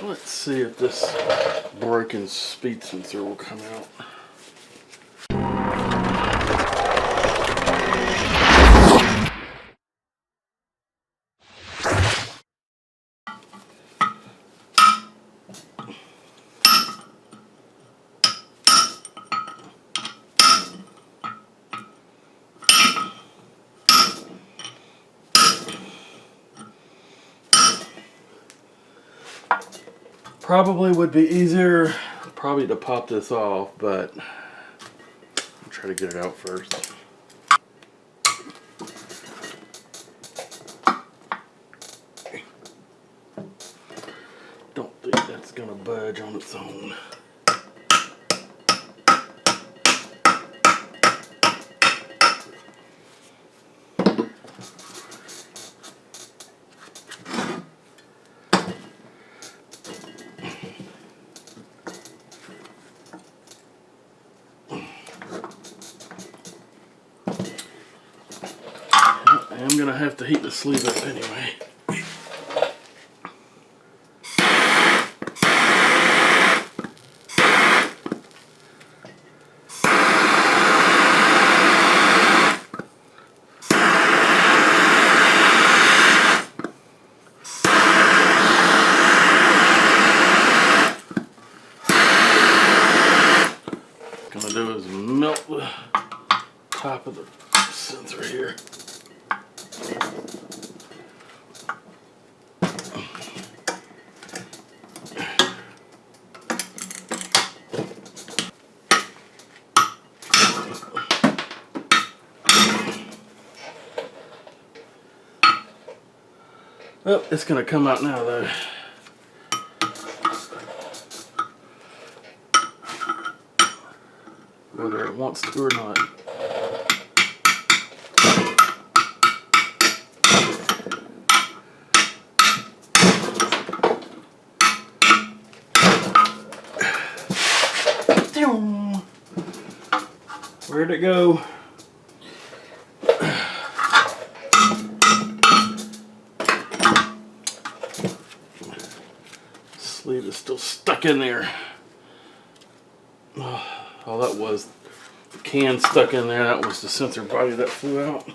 Let's see if this broken speed sensor will come out. Probably would be easier to pop this off, but I'll try to get it out first. Don't think that's gonna budge on its own. I'm gonna have to heat the sleeve up anyway. What I'm gonna do is melt the top of the sensor here. Well, it's going to come out now though. Whether it wants to or not. Where'd it go? Sleeve is still stuck in there. All that was the can stuck in there. That was the sensor body that flew out.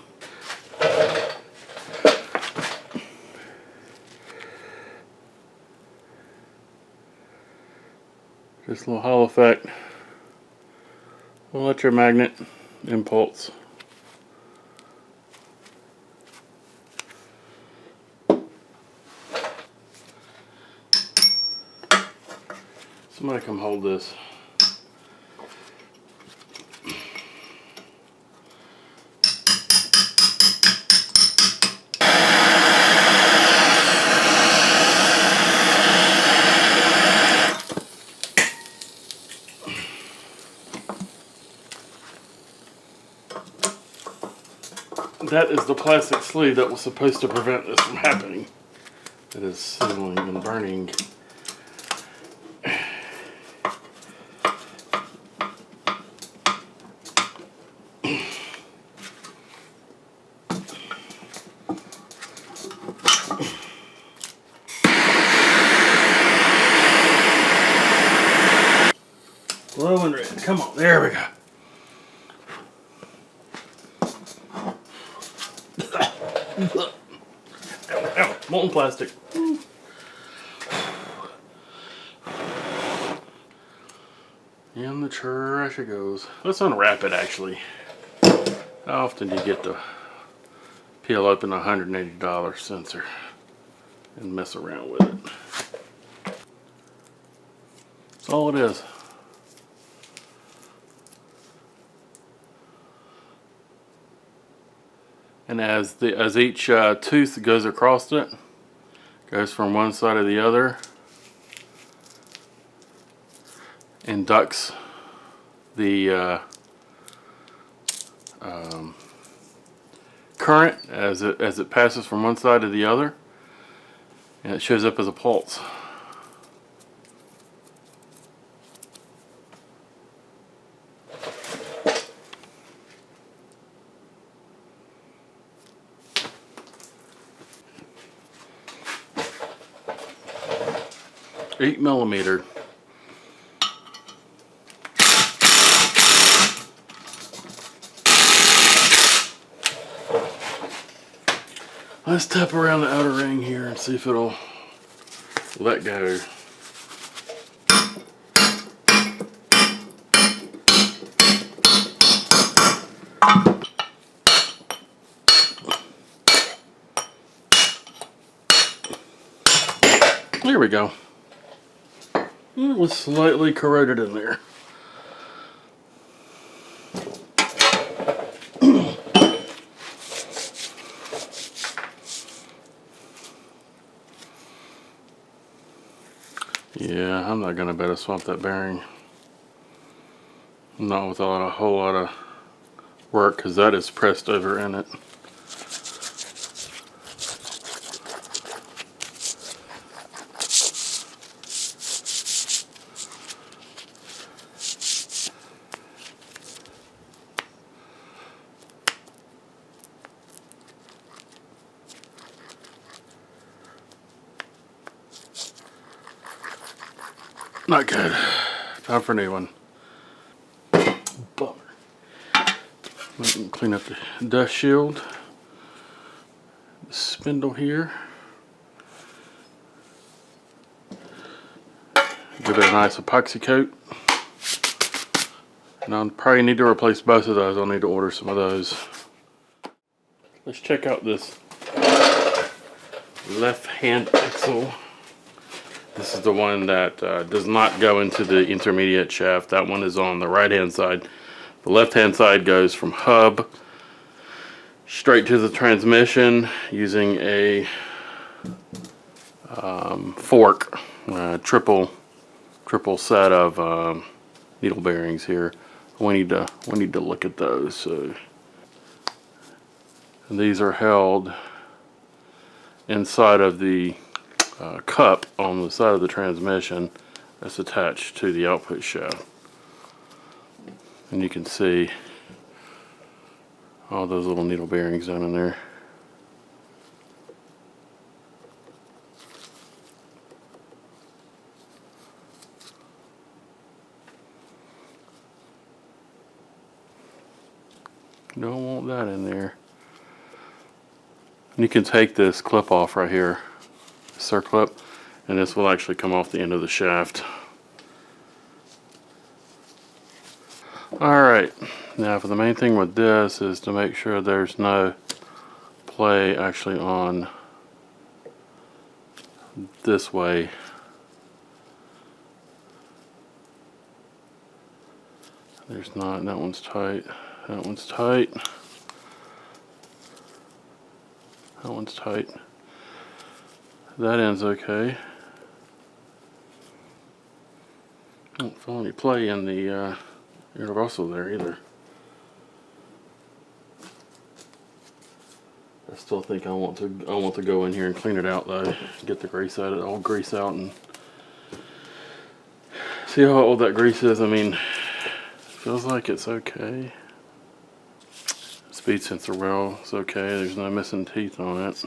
Just a little Hall effect. Electromagnet impulse. Somebody come hold this. That is the plastic sleeve that was supposed to prevent this from happening. It is sizzling and burning. Glowing red. Come on, there we go. Ow, molten plastic. In the trash it goes. Let's unwrap it actually. How often do you get to peel open a $180 sensor and mess around with it? That's all it is. And as each tooth goes across it, goes from one side to the other, inducts the current as it passes from one side to the other, and it shows up as a pulse. 8mm. Let's tap around the outer ring here and see if it'll let go. There we go. It was slightly corroded in there. Yeah, I'm not gonna better swap that bearing. Not with a whole lot of work, because that is pressed over in it. Not good. Time for a new one. Bummer. Clean up the dust shield. The spindle here. Give it a nice epoxy coat. And I'll probably need to replace both of those. I'll need to order some of those. Let's check out this left hand axle. This is the one that does not go into the intermediate shaft. That one is on the right hand side. The left hand side goes from hub straight to the transmission using a fork, triple set of needle bearings here. We need to look at those. So, and these are held inside of the cup on the side of the transmission that's attached to the output shaft, and you can see all those little needle bearings down in there. Don't want that in there. And you can take this clip off right here, circlip, and this will actually come off the end of the shaft. Alright, now for the main thing with this is to make sure there's no play actually on this way. There's not. That one's tight. That one's tight. That one's tight. That end's okay. Don't feel any play in the universal there either. I still think I want to go in here and clean it out though. Get the grease out of it, all grease out, and see how old that grease is. I mean, feels like it's okay. Speed sensor well, it's okay. There's no missing teeth on it.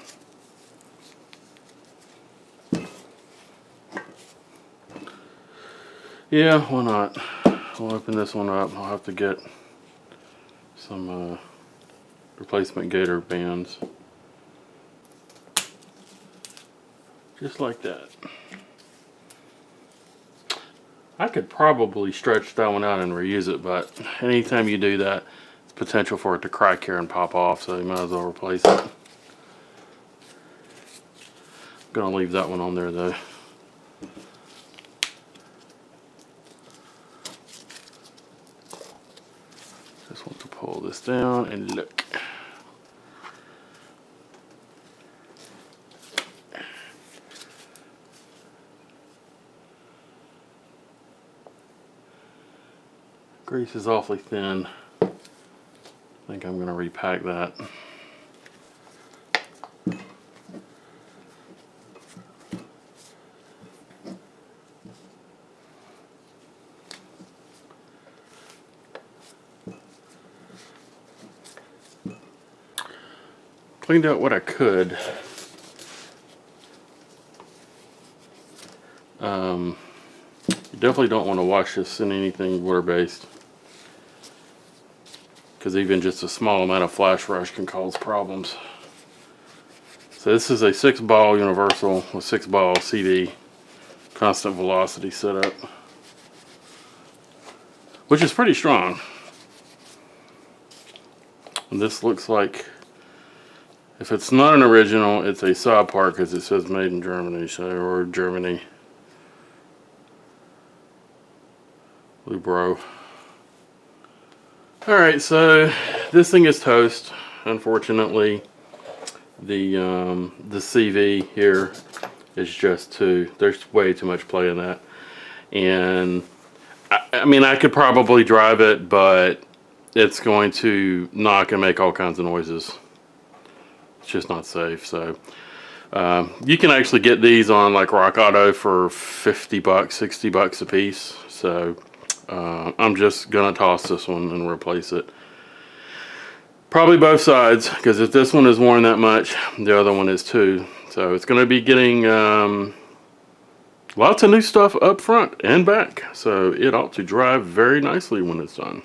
Yeah, why not? We'll open this one up. I'll have to get some replacement gator bands. Just like that. I could probably stretch that one out and reuse it, but anytime you do that, it's potential for it to crack here and pop off, so you might as well replace it. I'm gonna leave that one on there though. Just want to pull this down and look. Grease is awfully thin. I think I'm going to repack that. Cleaned out what I could. You definitely don't want to wash this in anything water-based, because even just a small amount of flash rush can cause problems. So this is a 6-ball universal with 6-ball CD constant velocity setup, which is pretty strong. And this looks like, if it's not an original, it's a Saab part, because it says made in Germany, so, or Germany. Lubro. Alright, so this thing is toast. Unfortunately, the CV here is just there's way too much play in that. And I mean, I could probably drive it, but it's going to knock and make all kinds of noises. It's just not safe. So you can actually get these on like Rock Auto for $50, $60 a piece. So I'm just gonna toss this one and replace it. Probably both sides, because if this one is worn that much, the other one is too. So it's gonna be getting lots of new stuff up front and back. So it ought to drive very nicely when it's done.